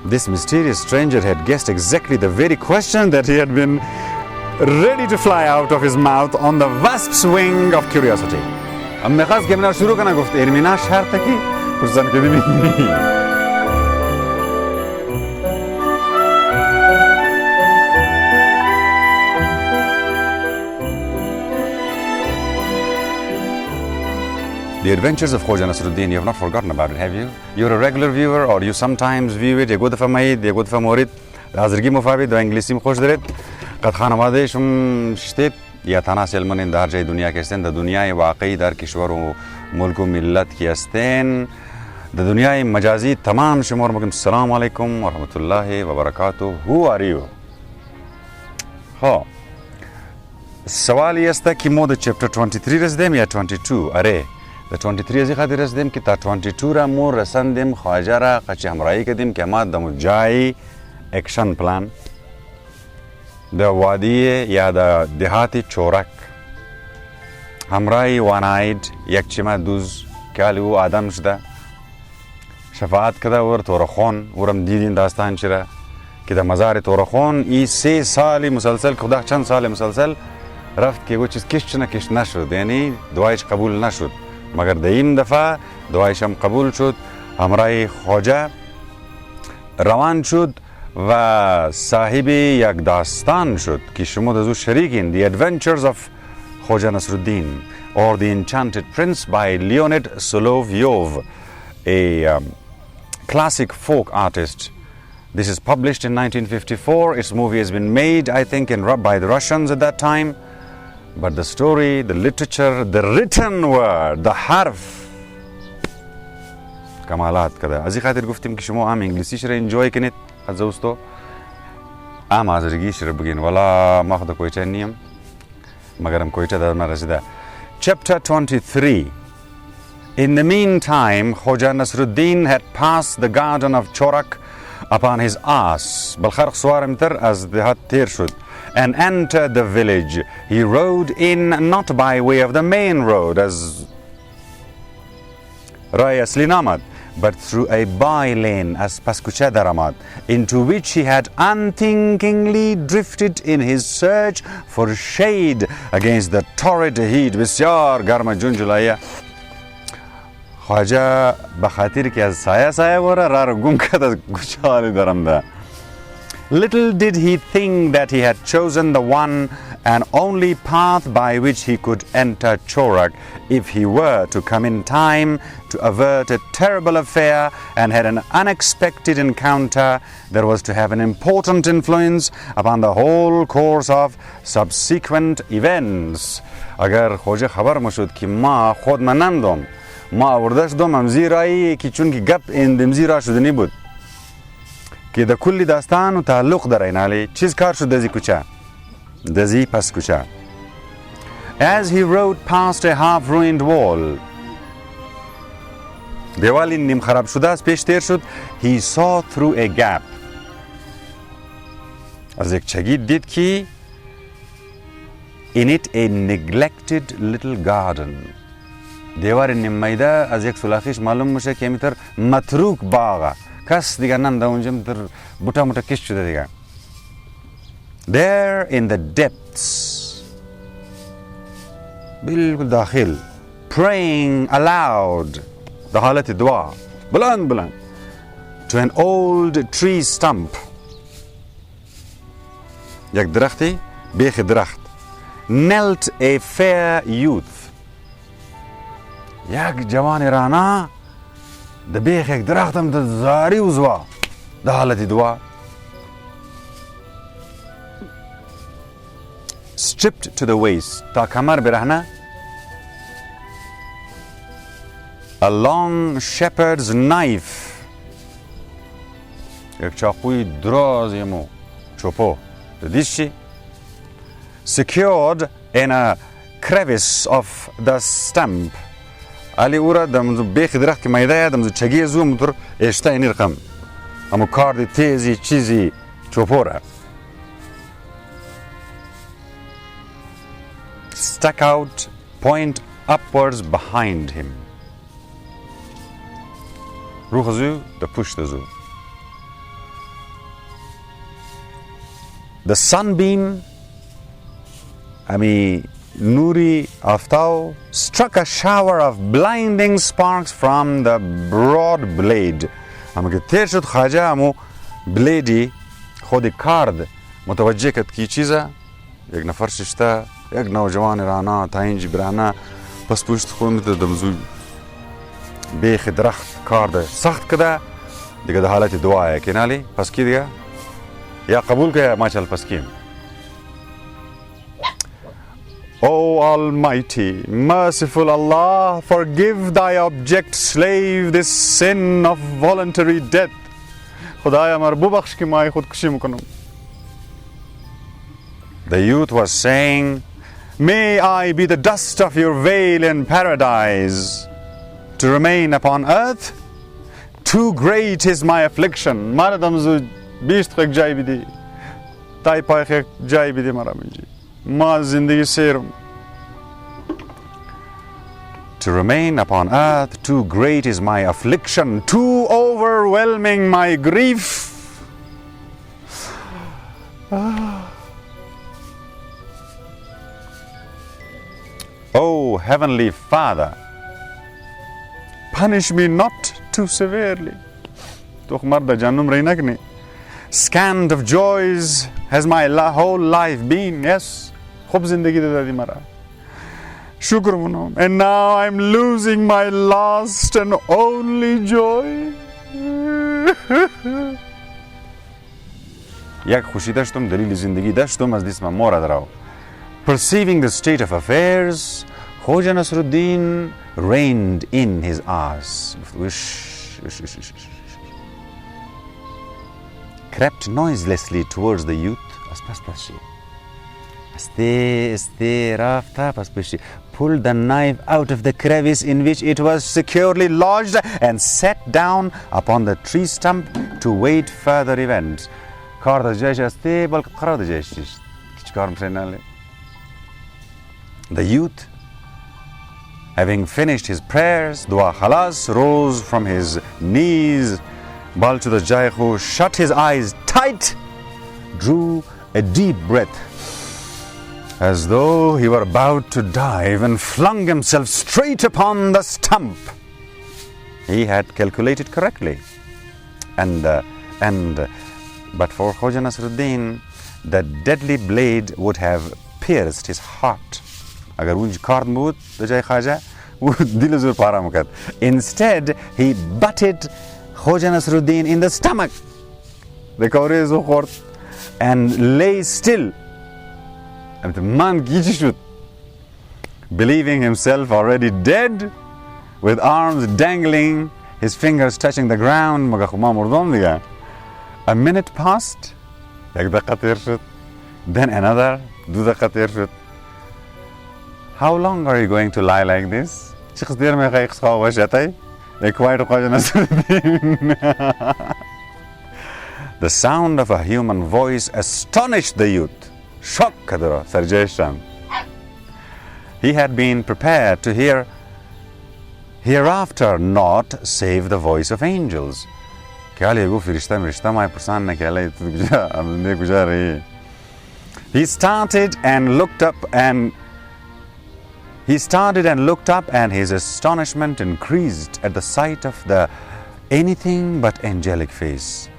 This mysterious stranger had guessed exactly the very question that he had been ready to fly out of his mouth on the wasp's wing of curiosity. अब मैं खास camera शुरू करना गुफ्त इरमिना शहर तक ही कुछ जन के भी The Adventures of Khoja Nasreddin, you have not forgotten about it, have you? You're a regular viewer or you sometimes view it, يقول دفع ميد يقول دفع مورد هازرقي مفابد دو انگلیسی مخوش دارد قد خانواده شم شتید یا تناس علمانین در جای دنیا که استین در دنیای واقعی در کشور و ملک و ملت که استین در دنیای مجازی تمام شما رو میگم السلام علیکم و رحمت الله و برکاته. Who are you? ها سوالی است که ما در چپتر 23 رسیدیم یا 22 اره در 23 ازی خاطر رسیدیم که تا 22 را ما رساندیم خواجه را قچه همراهی کردیم که ما در جای اکشن پلان در وادی یا در دهات چورک همراهی واناید یک چما دوز که او آدم شده شفاعت کده ور تورخون ورم دیدین داستان چرا که در مزار تورخون ای 3 سالی مسلسل خدا چند سال مسلسل رفت که چیز کش نه کش نشد یعنی دعایش قبول نشد مگر در این دفعه دعایش هم قبول شد همراه خوجه روان شد و صاحب یک داستان شد که شما در شریکین The Adventures of Khoja Nasreddin or The Enchanted Prince by Leonid Solovyov, a classic folk artist. This is published in 1954. Its movie has been made, I think, by the Russians at that time. But the story, the literature, the written word, the harf کمالات کده ازی خاطر گفتیم که شما هم انگلیسیش را انجوی کنید از دوستو هم آذرگیش را بگین ولا ما خود کویچه نیم مگرم کویچه در من رسیده. Chapter 23. In the meantime, Khoja Nasreddin had passed the garden of Chorak upon his ass بالخرق سوارم تر از دهات تیر شد and entered the village. He rode in not by way of the main road as Raya Slinamad, but through a by lane as Paskucha Daramad, into which he had unthinkingly drifted in his search for shade against the torrid heat. بسیار گرم جون جولایه خواجه بخاطر که از سایه وره را گم کرد از گوشهالی درم ده. Little did he think that he had chosen the one and only path by which he could enter Chorak if he were to come in time to avert a terrible affair and had an unexpected encounter that was to have an important influence upon the whole course of subsequent events. اگر خوجه خبر مشود که ما خود منندم ما آوردش دوم امزیرایی که چون که گپ اندمزیرا شدنی بود که در کلی داستان و تعلق در اینالی چیز کار شد دزی کوچه دزی پس کوچه. As he rode past a half-ruined wall, دیوالی نیم خراب شده از پیش تیر شد. He saw through a gap. از یک چگی دید که in it a neglected little garden. دیوار نیم میده از یک سلاخیش معلوم میشه که میتر متروک باغه کس دیگه ننده اونجا میتر بوتا موتا کش شده دیگه. There in the depths بالکل داخل praying aloud در حالت دعا بلند to an old tree stump یک درختی بیخ درخت knelt a fair youth یک جوان رانا در بیخ یک درخت هم در زاری وزوا در حالت دعا. Stripped to the waist تا کمر برهنه a long shepherd's knife یک چاقوی دراز یمو چوپو دیدیش چی secured in a crevice of the stump علی او را دمزو بیخ درخت که میده دمزو چگی زو مطور اشتا اینی رقم همو کارد تیزی چیزی چوپو را stuck out point upwards behind him. روح زو ده پشت زو The sunbeam, Nuri Aftao, struck a shower of blinding sparks from the broad blade. که تیر شد خواجه همو بلیدی خود کارد متوجه کد کی چیزه یک نفر ششته یک نوجوان رانا تا اینجی برانا پس پشت خود میده دمزوی بیخ درخت کارد سخت کده دیگه ده حالت دعایه کنالی پس کی دیگه یا قبول که ما چل پس کیم. O Almighty, merciful Allah, forgive thy abject slave this sin of voluntary death. خدایا مر ببخش که ما خودکشی میکنم. The youth was saying, may I be the dust of your veil in paradise to remain upon earth? Too great is my affliction. مردم زو بیشت خیک جای بیدی تای پای خیک جای بیدی مرا منجی ما زندگی سیرم. To remain upon earth, too great is my affliction, too overwhelming my grief. O Heavenly Father, punish me not too severely. Scant of joys has my whole life been. Yes, and now I'm losing my last and only joy. Perceiving the state of affairs, Khoja Nasreddin reined in his ass, crept noiselessly towards the youth, pulled the knife out of the crevice in which it was securely lodged, and sat down upon the tree stump to wait further events. The youth, having finished his prayers, dua khalas, rose from his knees, Balchuda Jayakhu shut his eyes tight, drew a deep breath, as though he were about to dive, and flung himself straight upon the stump. He had calculated correctly, but for Khoja Nasreddin, the deadly blade would have pierced his heart. Instead, he butted Khoja Nasreddin in the stomach, and lay still, believing himself already dead, with arms dangling, his fingers touching the ground. A minute passed, then another. How long are you going to lie like this? The sound of a human voice astonished the youth. Shock kadara, suggestion. He had been prepared to hear hereafter naught save the voice of angels. He started and looked up, and his astonishment increased at the sight of the anything but angelic face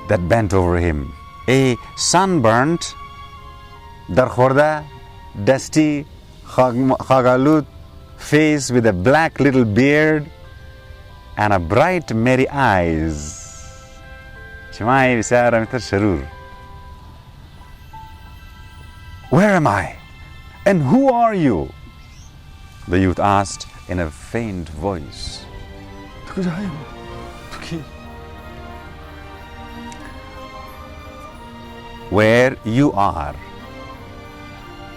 that bent over him. A sunburnt, darkhorda, dusty, khagalut face with a black little beard and a bright merry eyes. Where am I? And who are you? The youth asked in a faint voice. Where you are,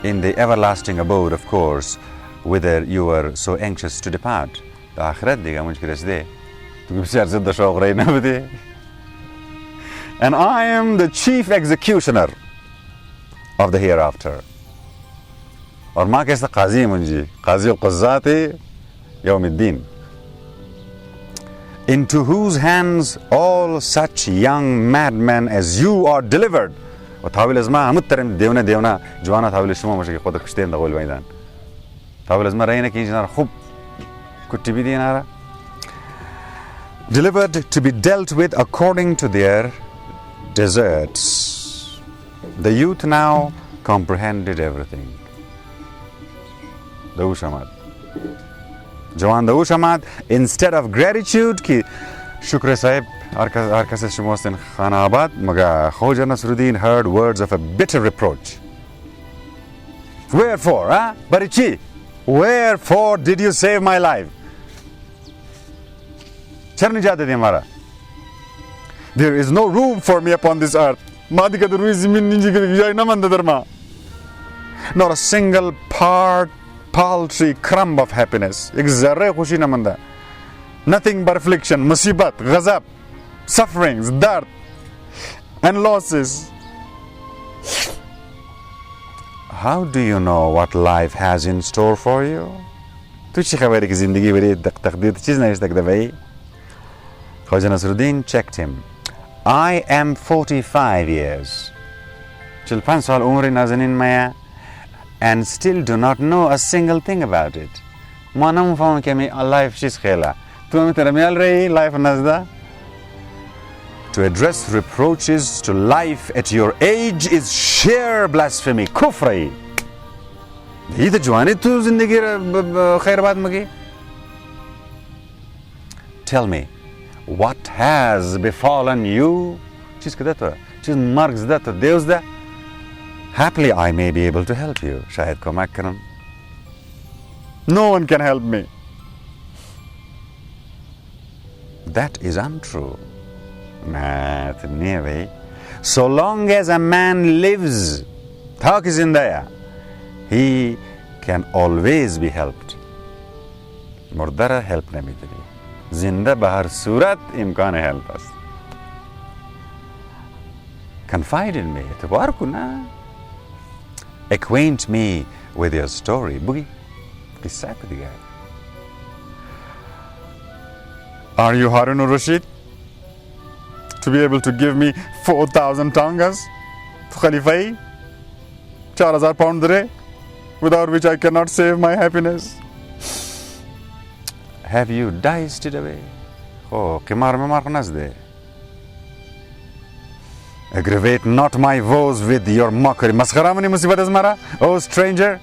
in the everlasting abode, of course, whither you were so anxious to depart. And I am the chief executioner of the hereafter. और माँ कैसा काजी मुंजी काजी क़ुज़्ज़ात यौम الدين. into whose hands all such young madmen as you are delivered. وتحاول اسمها مترم ديونا جوانا تحاول الشموع مش خودك كشتين دغول ميدان تحاول اسمها رأينا كي جنار خب كنت بدي نارا delivered to be dealt with according to their deserts. The youth now comprehended everything. The Ushamad. Jawan the Ushamad, instead of gratitude ki shukr sahib Arkas Shimostin Khanabad, Maga Khoja Nasreddin heard words of a bitter reproach. Wherefore, Barichi? Wherefore did you save my life? There is no room for me upon this earth. Not a single paltry crumb of happiness. Nothing but affliction, musibat, ghazab, sufferings, dard, and losses. How do you know what life has in store for you? Khoja Nasreddin checked him. I am 45 years. And still do not know a single thing about it. To address reproaches to life at your age is sheer blasphemy. Kufri. Tell me, what has befallen you? Happily I may be able to help you. Shahid komak karam. No one can help me. That is untrue. So long as a man lives, he can always be helped. Murdara help namitri. Zinda bahar surat imkane help us. Confide in me. Acquaint me with your story. Boogie. Are you Harun al-Rashid? To be able to give me 4,000 tangas? Khalifai? 4,000 pound dre? Without which I cannot save my happiness. Have you diced it away? Oh, Kimar me marnazde. Aggravate not my woes with your mockery. Maskhara mani musibat azmara? Oh, stranger.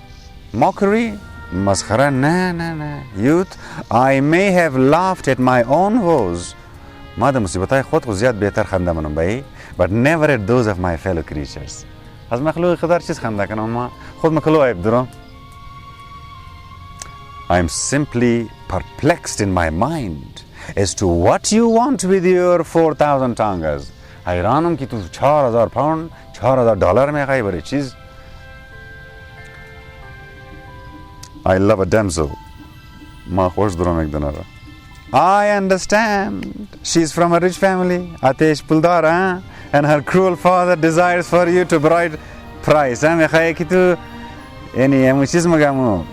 Mockery? Maskhara? Na. Youth, I may have laughed at my own woes. But never at those of my fellow creatures. I am simply perplexed in my mind as to what you want with your 4,000 tangas. हैरान कि तू 4,000 pound $4,000 में खाई बड़ी चीज. I love a damsel. माँ खुश दुरों में एक दिन आ रहा. I understand. She is from a rich family. Atesh Puldara, and her cruel father desires for you to bride price. मैं खाई कि तू यानी हम चीज मगामो.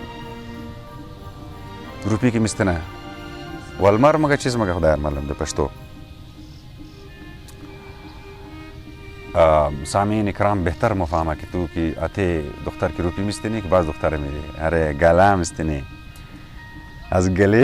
रुपये की मिस्तना. वालमार मगा चीज मगा खुदा मालूम दे पश्तो. सामीन इकराम बेहतर मुफाहमा कि तू कि आते दुख्तर की रुपी मिस्तनी कि बाज़ दुख्तर मेरे अरे गाला मिस्तनी आज गले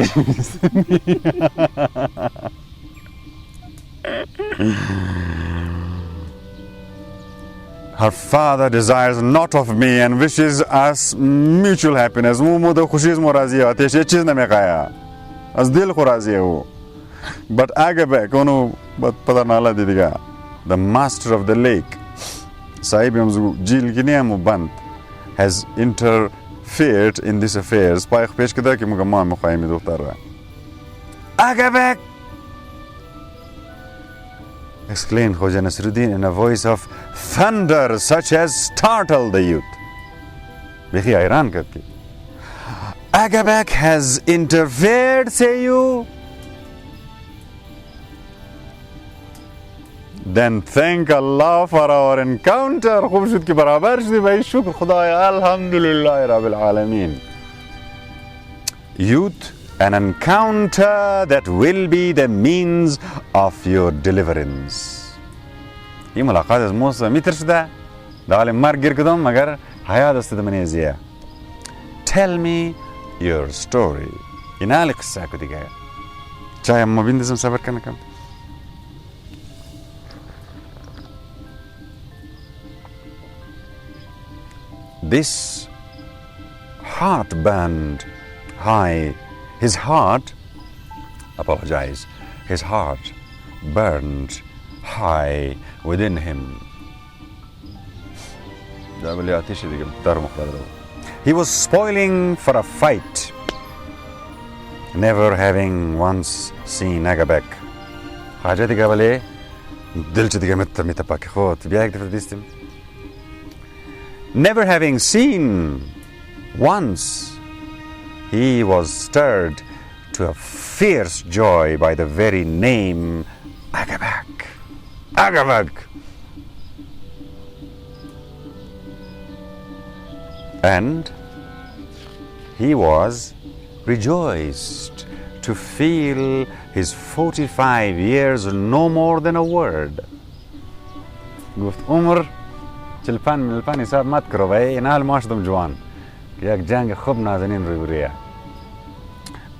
Her father desires not of me and wishes us mutual happiness. वो मुझे खुशी से मोराज़ी है आते ये चीज़ न मैं खाया आज दिल खुराज़ी है वो but आगे बैक उन्हों पता नाला दे दिया. The master of the lake, Sahib Jil Kiniamu Band, has interfered in this affair. Spike Peshkada ki Mugama Mukhaimi Dutara. Agabek! Exclaimed Khoja Nasreddin in a voice of thunder such as startled the youth. Bekhi Iran Katki. Agabek has interfered, say you? Then thank Allah for our encounter. خوبشت की बराबर से भाई शुक्र खुदा अल्हम्दुलिल्लाह रब्बिल आलमीन. Youth an encounter that will be the means of your deliverance. این ملاقات از موسى میترشده داخل مرگ گیر کدام مگر حیات است دمنیزیه. Tell me your story. اینا علی قصه کو دیگه. چای ما بیندزم صبر کنه کم. This heart burned high. His heart burned high within him. He was spoiling for a fight, never having once seen Agabek. Never having seen once, he was stirred to a fierce joy by the very name Agabek. Agabek! And he was rejoiced to feel his 45 years no more than a word. گفت عمر 45 من الپن حساب مت کرو بھائی اینال ماشدم جوان کہ یک جنگ خوب نازنین روی بریه.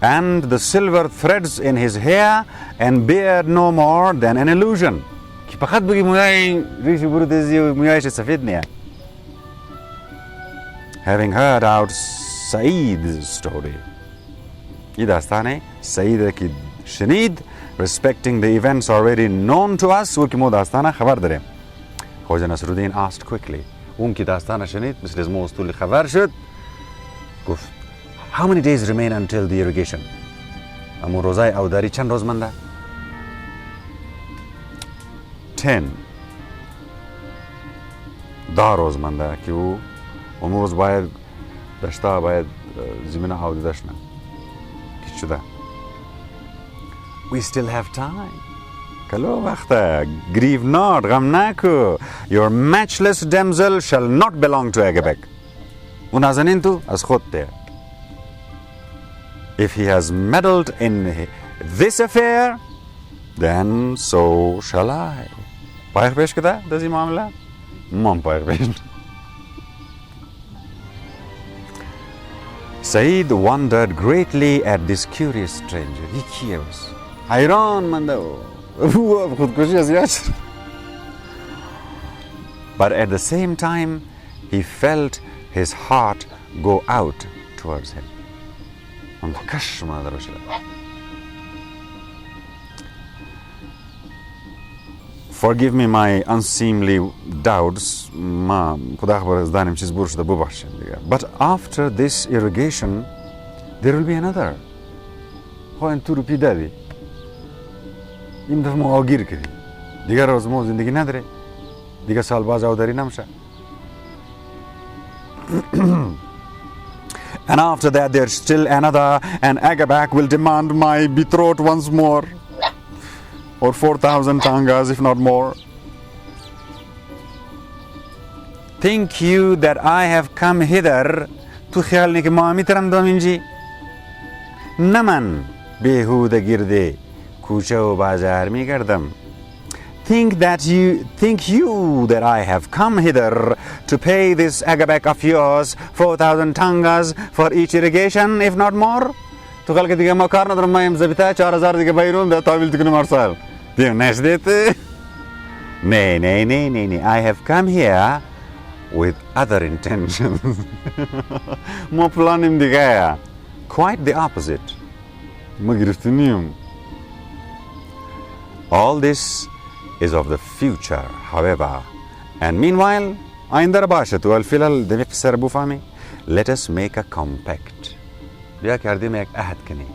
And the silver threads in his hair and beard no more than an illusion. که فقط بگی مویای ریشی برودزی و مویایش سفید نیه. Having heard out Saeed's story. یہ داستانه سعید کی شنید respecting the events already known to us و که مو داستانه خبر داریم. Khoja Nasreddin asked quickly. اون کی داستانه شنید مثل از مو استولی خبر شد گفت How many days remain until the irrigation? امو روزای اوداری چند روز منده؟ 10. 10 روز منده که او اون روز باید دشتا باید زمینه آودی داشتن که شده We still have time. کلو وقته grieve not غم نکو Your matchless damsel shall not belong to Agabek. اون نازنین تو از خود ده If he has meddled in this affair, then so shall I. پایخ پیش کده دازی معامله؟ من پایخ پیش. Saeed wondered greatly at this curious stranger. He کیه بس؟ حیران منده خودکشی از یاش. But at the same time, he felt his heart go out towards him. Forgive me my unseemly doubts. But after this irrigation, there will be another. And after that there's still another, and Agabek will demand my betrothed once more, or 4,000 tangas if not more. Think you that I have come hither to khayal ne ke maami taram dominji? Naman behuda girde kucha o bazar mi gardam. Think you that I have come hither to pay this Agabek of yours 4,000 tangas for each irrigation, if not more? تو قال که دیگه ما کار ندارم ما امضا 4,000 دیگه بیرون ده تاویل تکنه مرسال دیگه نشدیت نه I have come here with other intentions. ما پلانیم دیگه quite the opposite. ما گرفتنیم. All this is of the future, however, and meanwhile آینده را باشد و الفلال دمی قصر بفهمی. Let us make a compact. بیا کردیم یک عهد کنیم.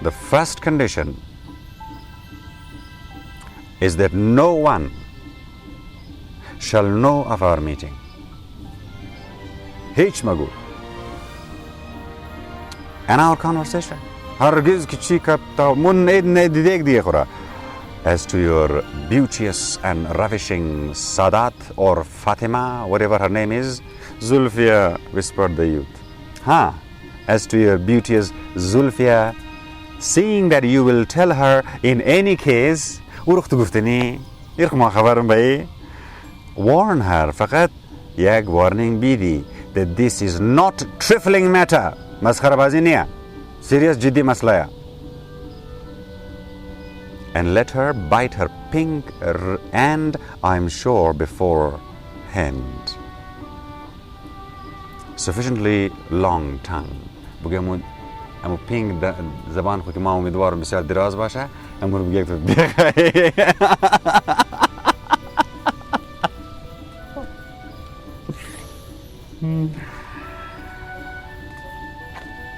The first condition is that no one shall know of our meeting. هیچ مگو. And our conversation. هرگز که چی کبتا من ندیدک دیگه خورا. As to your beauteous and ravishing Sadat or Fatima, whatever her name is, Zulfia, whispered the youth. As to your beauteous Zulfia, seeing that you will tell her in any case, warn her, فقط یک warning بیدی, that this is not trifling matter. مسخره بازی نیه. Serious جدی مسئله. And let her bite her pink and I'm sure beforehand. Sufficiently long tongue. بگه امو پینگ زبان خود که ما امیدوارم بسیار دراز باشه امو رو بگه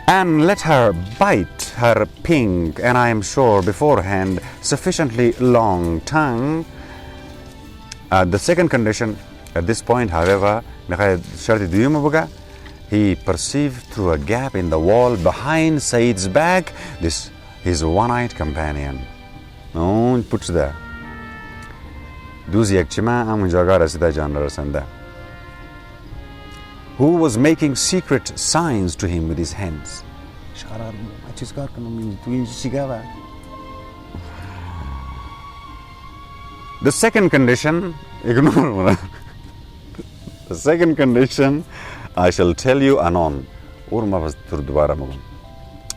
And let her bite her pink and I am sure beforehand sufficiently long tongue. The second condition at this point, however, he perceived through a gap in the wall behind Said's back his one-eyed companion. No, puts there. Who was making secret signs to him with his hands. The second condition, ignore. The second condition, I shall tell you anon.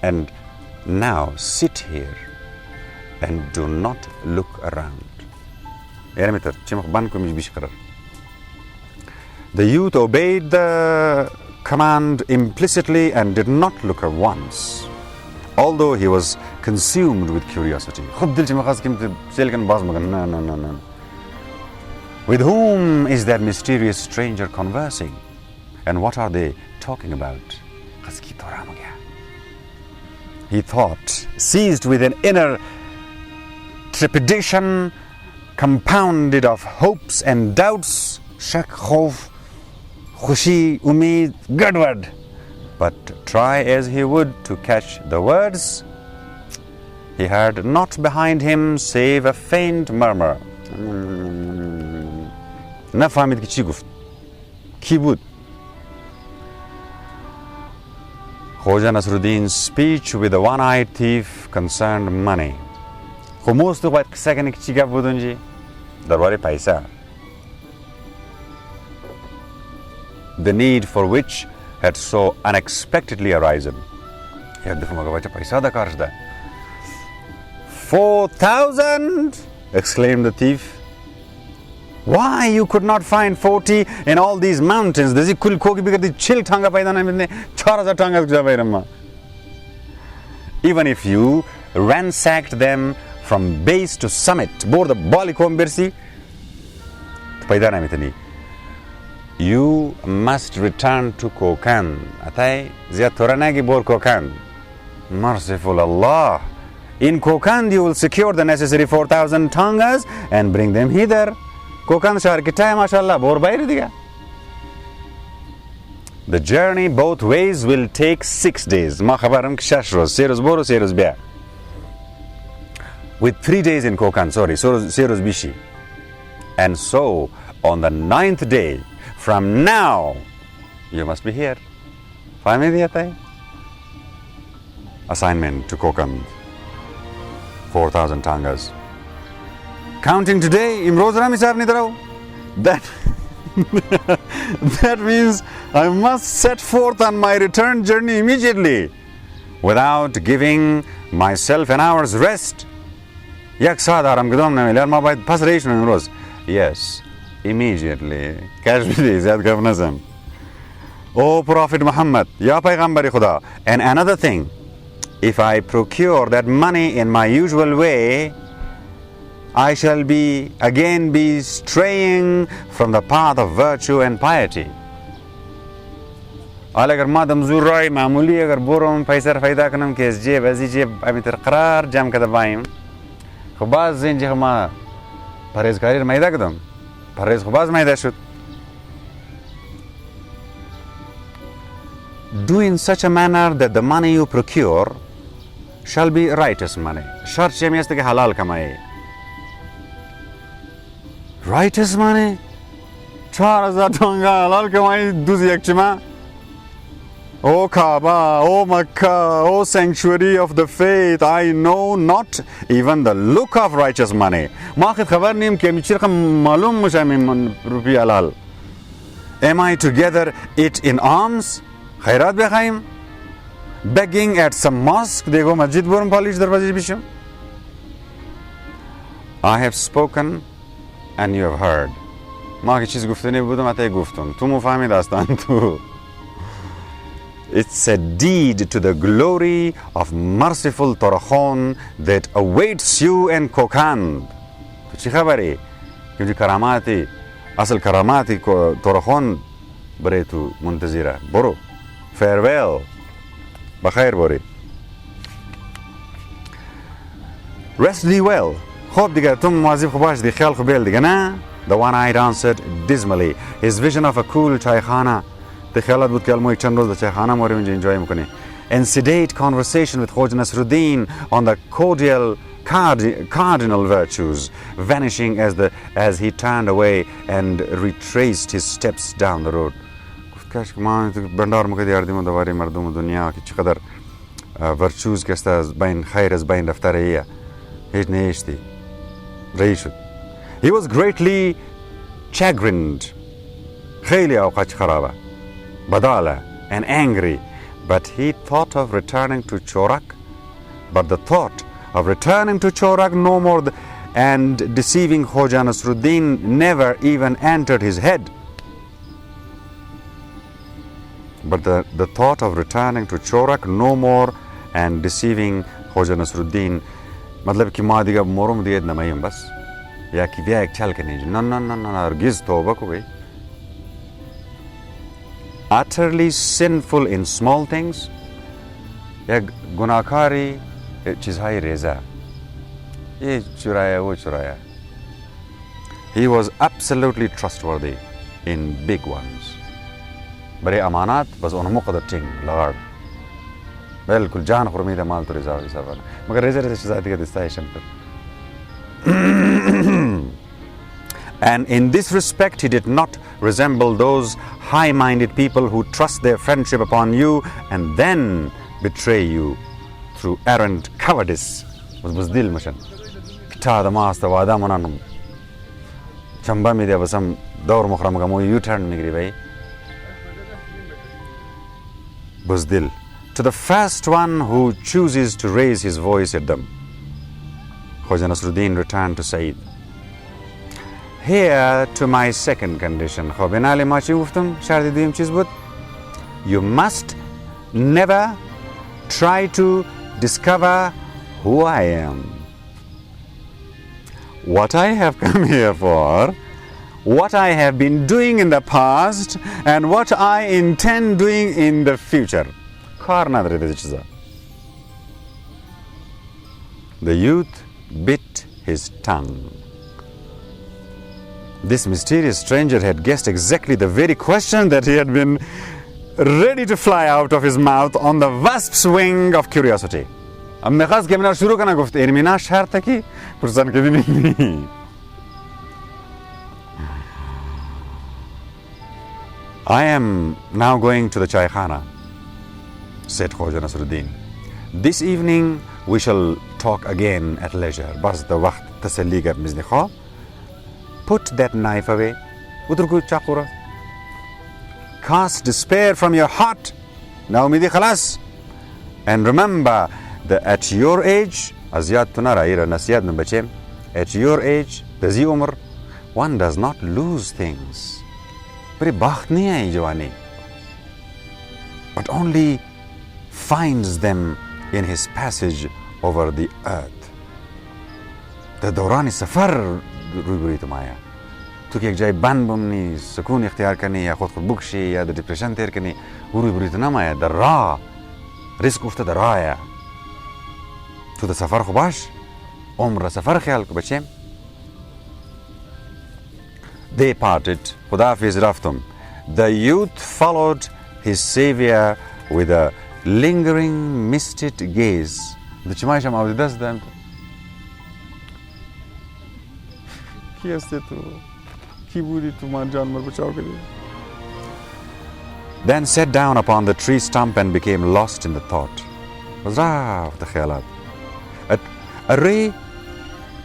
And now sit here and do not look around. The youth obeyed the command implicitly and did not look once, although he was consumed with curiosity. With whom is that mysterious stranger conversing? And what are they talking about? He thought, seized with an inner trepidation compounded of hopes and doubts, shak, khof, khushi, umeed, Godward. But try as he would to catch the words, he heard not behind him save a faint murmur. نفهمید که چی گفت. کی بود؟ Khoja Nasreddin's speech with the one-eyed thief concerned money. خموس تو باید قصه کنی که چی گفت بود اونجی؟ درباره پیسه. The need for which had so unexpectedly arisen. یک دفعه مگه بچه پیسه دا کارش ده. 4,000! exclaimed the thief. Why you could not find 40 in all these mountains? Does he kul kogi bigger the chill tanga paida na midne 4,000 tangas jabairama. Even if you ransacked them from base to summit, bore the balikom bersi paida na mitani. You must return to Kokan. Atai ziyad thoranagi bor Kokan. Merciful Allah. In Kokan you will secure the necessary 4,000 tangas and bring them hither. Kokan shahar kitta hai mashallah bor bair diga. The journey both ways will take 6 days. Ma khabaram ki 6 roz, 3 roz bor, 3 roz bia. With 3 days in Kokan, 3 roz bishi. And so on the 9th day from now you must be here. Fahmi diya hai? Assignment to Kokan. 4,000 tangas. Counting today, Imroz Rami Sahib Nidarao. That means I must set forth on my return journey immediately without giving myself an hour's rest. Yes, immediately. O Prophet Muhammad, Ya Paygambari Khuda. And another thing, if I procure that money in my usual way, I shall again be straying from the path of virtue and piety. अगर ما दमजूर राय मामूली अगर बोरों पैसा फायदा कनम case जेब ऐसी जेब अभी तर करार जम कर दबाएं खुबाज जिन जे हमा परेज कारीर मैदा कदम परेज खुबाज मैदा शुद्ध. Do in such a manner that the money you procure shall be righteous money. शर्त शेम यस्त के हलाल कमाए. Righteous money? 4000 tanga halal kamai duz yakchima. O Kaaba, O Makkah, O sanctuary of the faith, I know not even the look of righteous money. Ma khid khabar nim ke michir kham malum musha min rupi halal. Am I to gather it in alms? Khairat bekhaim? Begging at some mosque? Dekho masjid borum polish darwaze bisham. I have spoken and you have heard. Ma ki chiz guftani budam ate guftum. Tu mufahmi dastan tu. It's a deed to the glory of merciful Torokhon that awaits you in Kokand. To chi khabari? Kyunki karamati, asal karamati Torokhon bare tu muntazira. Boro. Farewell. Bakhair bori. Rest thee well. Khob diga tum muazib khubash di khayal khubel diga na? The one-eyed answered dismally. His vision of a cool chaikhana. The khayalat bud ke almo ek chand roz da chaikhana more unje enjoy mukane. And sedate conversation with Khoja Nasreddin on the cordial cardinal virtues, vanishing as he turned away and retraced his steps down the road. Kash ma bandar muke yardim davari mardum dunya ki chqadar virtues kasta bain khair az bain raftariya hech neshti reishud. He was greatly chagrined, khayli awqat kharaba, badala and angry, but he thought of returning to Chorak. But the thought of returning to Chorak no more and deceiving Khoja Nasreddin never even entered his head. But the thought of returning to Chorak no more and deceiving Khoja Nasreddin, matlab ki ma diga morum diyed namayim bas. या कि ब्याह एक चल के नहीं no हरगिज़ तौबा को गई. Utterly sinful in small things, या गुनाहकारी चीज़ हाई रेज़ा, ये चुराया वो चुराया. He was absolutely trustworthy in big ones. बड़े अमानात बस उन्होंने मुक़द्दर टिंग लगाड़. बिल्कुल जान खुरमी दा माल तो रेज़ा हो सवाल. मगर रेज़ा चीज़ आती है दिस्ता है Shankar. And in this respect he did not resemble those high-minded people who trust their friendship upon you and then betray you through errant cowardice. Was dil mashan kita da maasta wada mananum chamba mi de basam daur mukhram ga mo u-turn nigri bhai buzdil to the first one who chooses to raise his voice at them. Khoja Nasreddin returned to Said. Here to my second condition. You must never try to discover who I am, what I have come here for, what I have been doing in the past, and what I intend doing in the future. The youth bit his tongue. This mysterious stranger had guessed exactly the very question that he had been ready to fly out of his mouth on the wasp's wing of curiosity. I am now going to the Chaikhana, said Khoja Nasreddin. This evening we shall talk again at leisure. Bas the waqt tasalli kar mizni kha. Put that knife away. Udhar ko chakura. Cast despair from your heart. Now umidi khalas. And remember that at your age, aziyat tunara ira nasiyat nambachem. At your age, dazi umr, one does not lose things. Bari bakht nahi hai jawani. But only finds them in his passage over the earth. The दौरान सफ़र रूबरू तुम्हारा तो कि एक जाए बन बमनी सुकून इख्तियार करनी या खुद बुक्शी या डिप्रेशन तेर करनी रूबरू तो ना माया दर्रा रिस्क उफ़्ता दर्रा या तो सफ़र खुबाश उम्र सफ़र ख्याल को बच्चे. They parted. खुदाफिज़ रफ्तुम. The youth followed his savior with a lingering, misted gaze. The Chimaisha Mawdi does them. की बूदी तुम्हारे जानवर बचाओ के लिए. Then sat down upon the tree stump and became lost in the thought. وزراف تخيلات. A ray,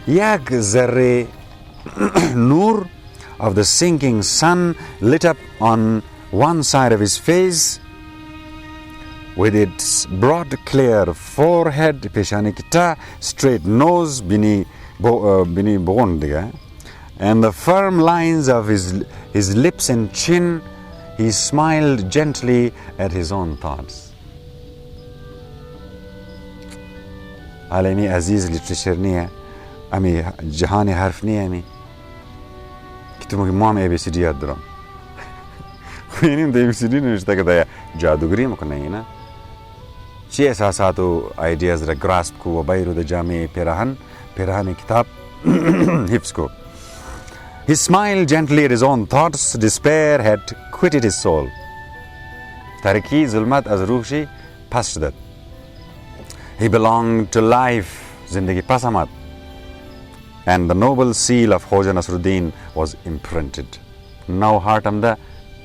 yak zarre nur of the sinking sun lit up on one side of his face with its broad clear forehead, peshani kita, straight nose, bini bondiga, and the firm lines of his lips and chin. He smiled gently at his own thoughts. Alemi aziz literature niya, ami jahani harf niya ami. Kitumu mom ABCD yadram. Benim de ABCD nishta kada ya jadugari mo nahi na. Chi ehsasatu ideas ra grasp ko bayru de jame perahan kitab hifz ko. He smiled gently at his own thoughts. Despair had quitted his soul. Tariki zulmat az ruhi pas shudad. He belonged to life, zindagi pas amad. And the noble seal of Khoja Nasreddin was imprinted. Now heart amda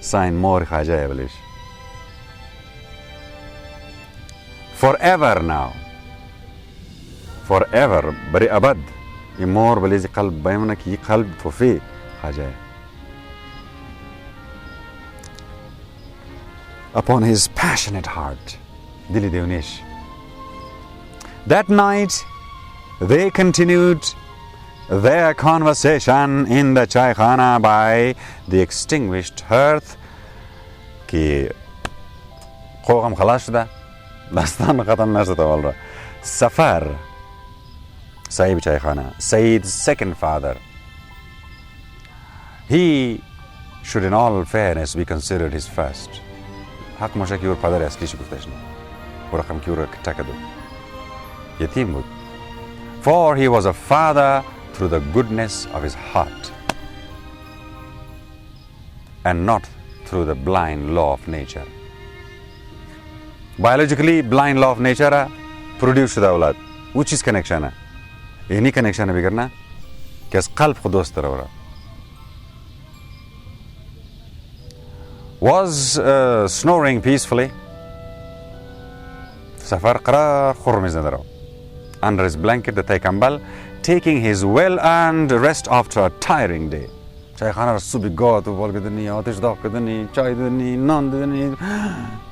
sign more Khoja evelish. Forever now. Forever. Bari abad. Imor balizi qalb bayamna ki qalb tofi Khoja. Upon his passionate heart. Dili devnish. That night they continued their conversation in the chaikhana by the extinguished hearth. Ki qogam khalas da dastan khatam nashta walra. Safar Sahib Chaikhana, Sayyid's second father. He should in all fairness be considered his first. Haq mosha ki ur padar asli shi guftashna. Ur rakam ki ur takadu. Yatim bud. For he was a father through the goodness of his heart and not through the blind law of nature. Biologically, blind law of nature produced the awlad. Which is connection? Any connection भी करना कि इस qalb को दोस्त रहा was snoring peacefully. Safar قرار خرم زندرو under his blanket the taykambal, taking his well-earned rest after a tiring day. Chaikhana subi go to bol kadani, atish daq kadani, chai dani, naan dani,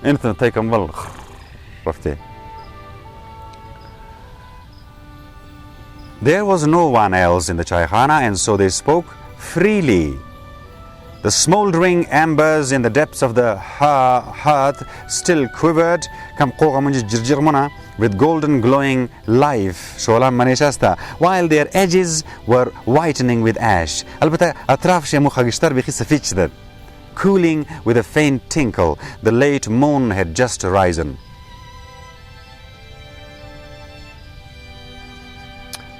inta taykambal rafte. There was no one else in the chaikhana, and so they spoke freely. The smouldering embers in the depths of the hearth still quivered with golden glowing life, while their edges were whitening with ash. Cooling with a faint tinkle, the late moon had just risen.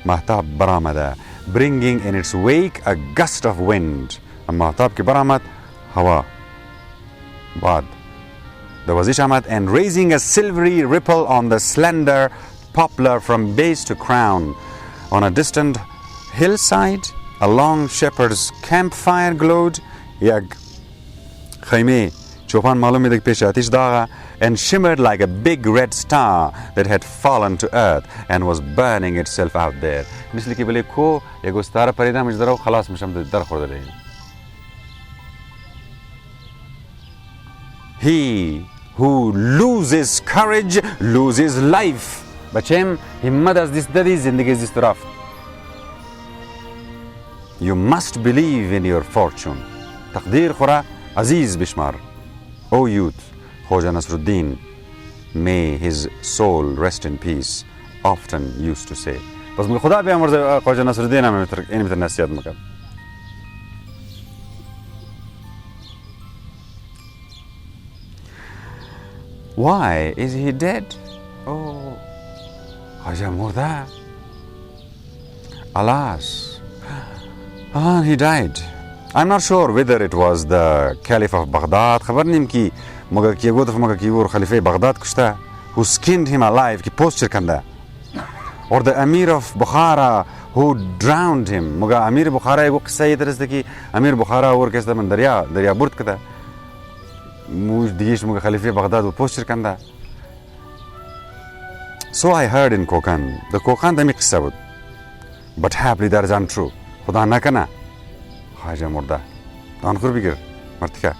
Mahtab baramada, bringing in its wake a gust of wind. Mahtab ki baramat, hawa, bad. The wazish amad, and raising a silvery ripple on the slender poplar from base to crown. On a distant hillside, a long shepherd's campfire glowed. Yag khayme chopan malum idak pesh atish daga, and shimmered like a big red star that had fallen to earth and was burning itself out there. Misli ki bale ko ego stara parida mujdaro khalas misham dar khord rahe. He who loses courage loses life. Bachem himmat az dis dadi zindagi dis taraf. You must believe in your fortune. Taqdir khura aziz bishmar. O youth, Khoja Nasreddin, may his soul rest in peace, often used to say. Bas mul khuda be amar Khoja Nasreddin am in mit nasiyat makab. Why is he dead? Oh, Khoja murda. Alas, he died. I'm not sure whether it was the Caliph of Baghdad, khabarnim ki maga ki god maga ki ur Khalifa Baghdad kushta, who skinned him alive ki posture kanda. or the Amir of Bukhara who drowned him. Muga Amir Bukhara ego qissa ye tarz ki Amir Bukhara or kaisa man darya burd kada. Muj digish muga Khalifa Baghdad poster kanda. So I heard in Kokand. The Kokand dami qissa bud. But happily that is untrue. Khuda na kana. Khoja murda. Tan khur bigir. Martika.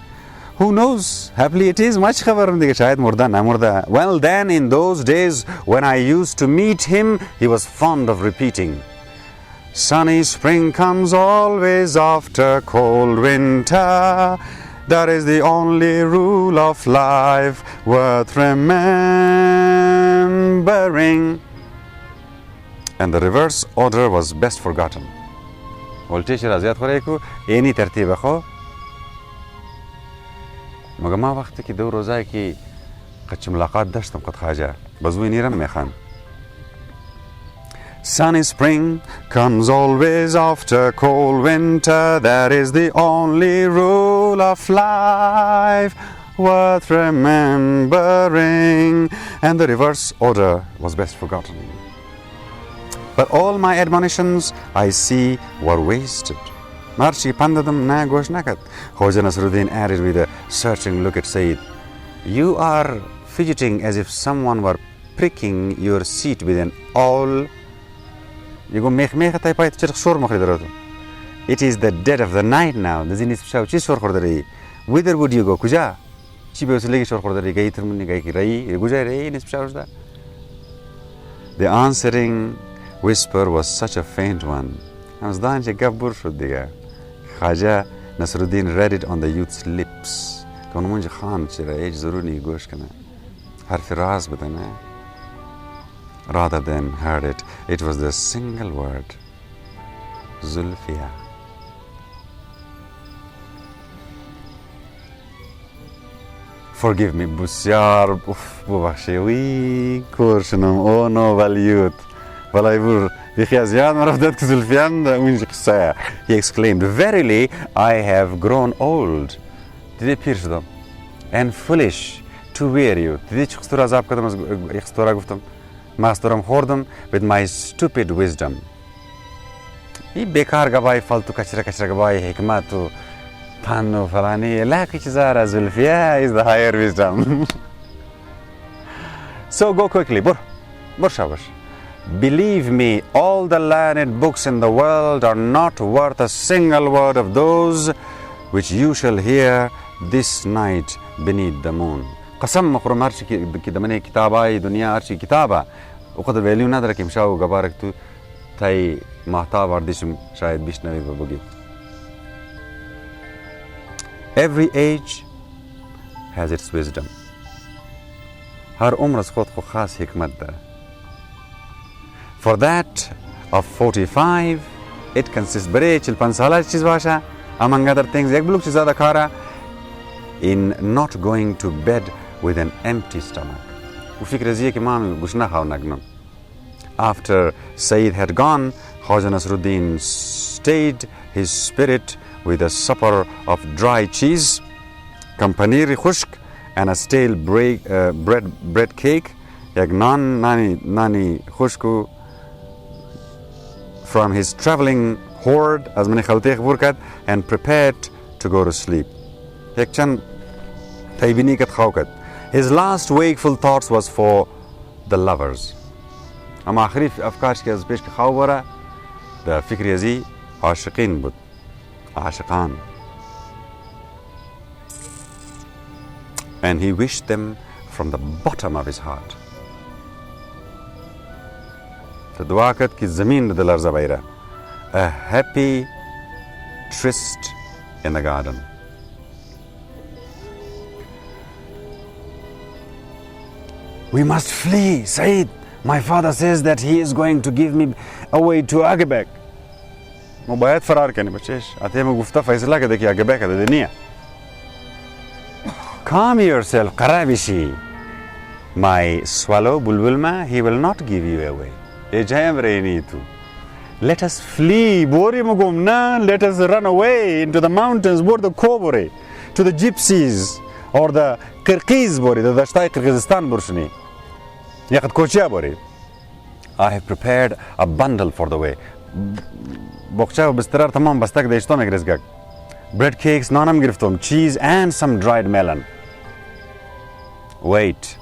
Who knows? Happily it is much khabar shayad murda na murda. Well, then in those days when I used to meet him, he was fond of repeating, sunny spring comes always after cold winter. That is the only rule of life worth remembering. And the reverse order was best forgotten. Voltage raziyat khoreku any tartib kho. مگر ما وقتی که دو روزایی که قد ملاقات داشتم قد خواجه بزوی نیرم میخوان. Sunny spring comes always after cold winter. That is the only rule of life worth remembering. And the reverse order was best forgotten. But all my admonitions I see were wasted. Marchi pandadam na gosh nakat. Khoja Nasreddin added with a searching look at Said, you are fidgeting as if someone were pricking your seat with an awl. It is the dead of the night now. Whither would you go? Khoja? The answering whisper was such a faint one. Khoja Nasreddin read it on the youth's lips. Rather than heard it, it was the single word, Zulfiya. Forgive me, Busyar, Bubashewi, Kurshanam, oh no, Valyut, Valaybur. He exclaimed, verily, I have grown old and foolish to wear you. With my stupid wisdom. Zulfiya is the higher wisdom. So go quickly. Believe me, all the learned books in the world are not worth a single word of those which you shall hear this night beneath the moon. قسم مخرم هرشي كده مني كتابة دنيا هرشي كتابة وقدر فاليو نادرك يمشاو قبارك تو تاي محتاب ورديشم شايد بيش نوي ببقيت. Every age has its wisdom. هر عمر از خود خاص حکمت داره. For that of 45, it consists among other things, in not going to bed with an empty stomach. After Sayyid had gone, Khoja Nasreddin stayed his spirit with a supper of dry cheese, kampaniri khushk, and a stale bread cake, nani khushku, from his traveling hoard, as many khalteekh burkat, and prepared to go to sleep. His last wakeful thoughts was for the lovers. Am akhiri afkar ke az pesh ke khaw wara da fikri azi ashiqin bud ashiqan, and he wished them from the bottom of his heart. The dua kat ki zameen de larza bayra, a happy tryst in the garden. We must flee, Said. My father says that he is going to give me away to Agabek. Mubayat farar kani bachesh. Ate me gufta faisla ke dekhi Agabek ka deniya. Calm yourself, Qarabishi. My swallow bulbulma, he will not give you away. Let us flee. Let us run away into the mountains, to the gypsies or the Kyrgyz, the Dashtai Kyrgyzstan. I have prepared a bundle for the way. Bokcha bistarar tamam bastak deshto me grisgak. Bread cakes, nanam giriftom, cheese and some dried melon. Wait.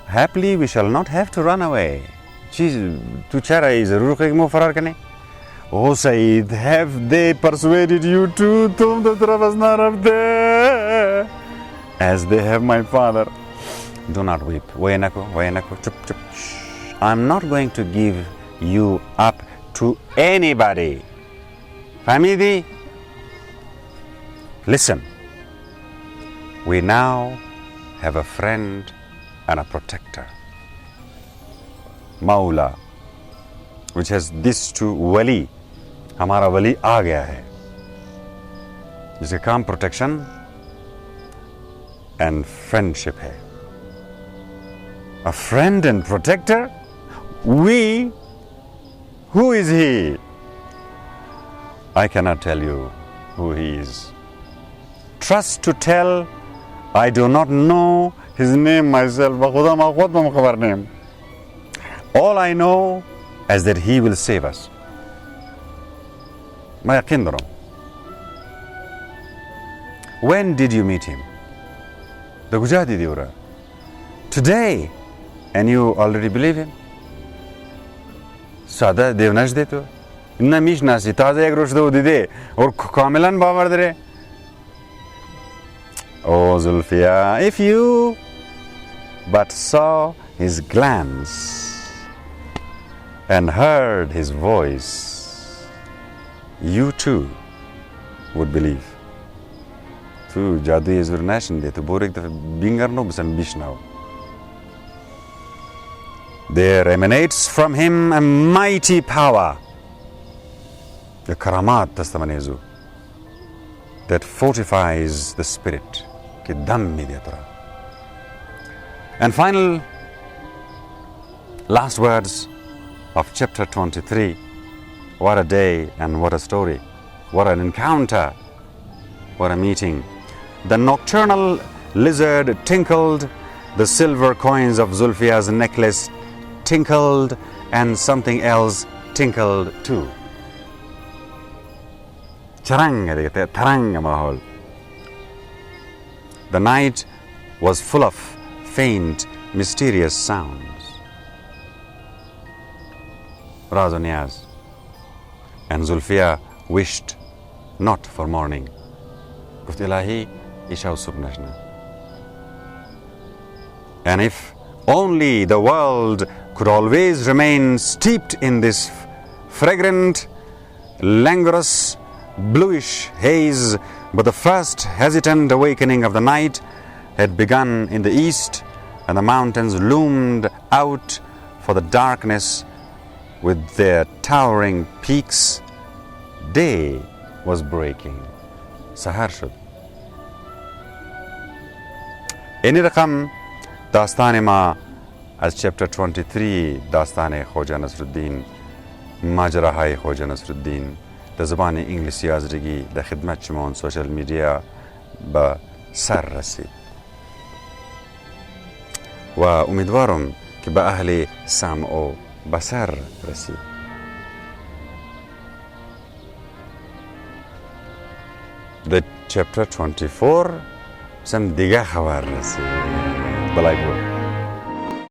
Happily we shall not have to run away. Cheese, tu chara is zarur mo farar kane. Oh Saeed, have they persuaded you to tum to taraf na rabde? As they have my father. Do not weep. Wayanako, chup chup. I'm not going to give you up to anybody. Family, listen. We now have a friend and a protector. Maula, which has this to wali. Hamara wali aa gaya hai. जिसका काम protection and friendship hai. A friend and protector? We? Who is he? I cannot tell you who he is. Trust to tell, I do not know his name myself. All I know is that he will save us. When did you meet him? Today. And you already believe him? Sada devnash de to. Inna mish nasi taza ek rosh do dide aur kamilan bavar dere. Oh Zulfiya, if you but saw his glance and heard his voice, you too would believe. Tu jadu ye zur nashin de tu borek da bingar no bisan bishnao. There emanates from him a mighty power, the karamat tastamanezu, that fortifies the spirit. And final, last words of chapter 23. What a day and what a story. What an encounter. What a meeting. The nocturnal lizard tinkled, the silver coins of Zulfiya's necklace tinkled, and something else tinkled too. The night was full of faint, mysterious sounds. Raz o niyaz. And Zulfiya wished not for morning. Guft ilahi, isha usub nashna. And if only the world could always remain steeped in this fragrant, languorous, bluish haze, but the first hesitant awakening of the night had begun in the east, and the mountains loomed out for the darkness with their towering peaks. Day was breaking. Sahar shud. Any rakam dastane ma as chapter 23 dastane Khoja Nasreddin Majrahai Khoja Nasreddin da zabani English yazrigi da khidmat shuma on social media ba sar rasid wa umidwarum ki ba ahli sam'u basar rasid. The chapter 24 some diga khawar rasid balai